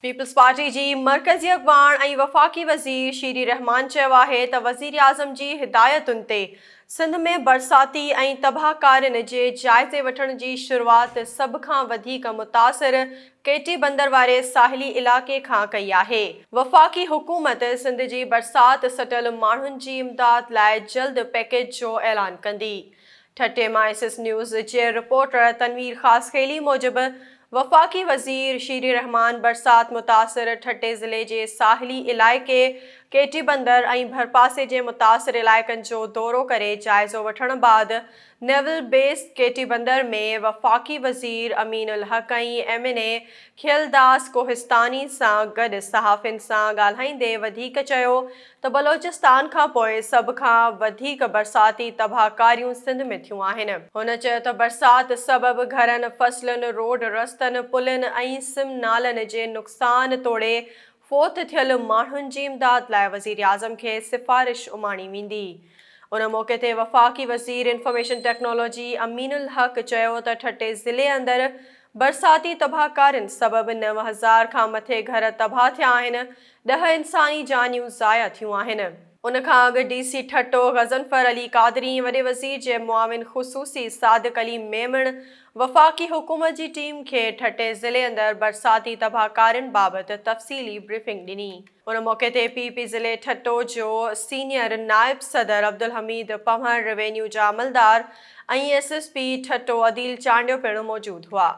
Peoples party जी मरकज़ी अॻवान ऐं वफ़ाक़ी वज़ीर शीरी रहमान चयो आहे त वज़ीर आज़म जी हिदायतुनि ते सिंध में बरसाती ऐं तबाहकारियुनि जे जाइज़े वठण जी शुरूआति सभ खां वधीक मुतासिर केटी बंदर वारे साहिली इलाक़े खां कई आहे। वफ़ाक़ी हुकूमत सिंध जी बरसाति सटियल माण्हुनि जी इमदाद लाइ जल्द पैकेज जो ऐलान कंदी। ठटे मां एसएस न्यूज़ जे रिपोर्टर तनवीर ख़ासखेली मूजिबि वफ़ाक़ी वज़ीर शीरी रहमान बरसात मुतासिर ठटे ज़िले जे साहिली इलाइक़े केटी बंदर ऐं भरपासे जे मुतासिर इलाइक़नि जो दौरो करे जाइज़ो वठण बैदि नेवल बेस केटी बंदर में वफ़ाक़ी वज़ीर अमीन उल हक़ ऐं एमएनए खियलदास कोहिस्तानी सां गॾु सहाफ़ियुनि सां ॻाल्हाईंदे वधीक चयो त बलोचिस्तान खां पोइ सभ खां वधीक बरसाती तबाहकारियूं सिंध में थियूं आहिनि। हुन चयो त बरसाति सबबि घरनि, फसलुनि, रोड रस्तनि, पुलनि ऐं सिम नालनि जे नुक़सान तोड़े फ़ौत थियल माण्हुनि जी इमदाद लाइ वज़ीर आज़म खे सिफ़ारिश उमाणी वेंदी। उन मौक़े ते वफ़ाक़ी वज़ीर इंफॉर्मेशन टेक्नोलॉजी अमीन उल हक़ चयो त ठटे ज़िले अंदरि बरसाती तबाहकारियुनि सबबि 9000 खां मथे घर तबाह थिया आहिनि, 10 इंसानी जानियूं ज़ाया थियूं आहिनि। उन खां अॻु डीसी ठट्टो ग़ज़नफ़र अली क़ादरी वॾे वज़ीर जे मुआविन ख़ुसूसी सादिक़ अली मेमण वफ़ाक़ी हुकूमत जी टीम खे ठटे ज़िले अंदरि बरसाती तबाहकारियुनि बाबति तफ़सीली ब्रीफिंग ॾिनी। उन मौक़े ते पीपी ज़िले ठट्टो जो सीनियर नाइब सदर अब्दुल हमीद पंवर, रेवेन्यू जा अमलदार ऐं एसएसपी ठट्टो अदील चांडियो पिणु मौजूदु हुआ।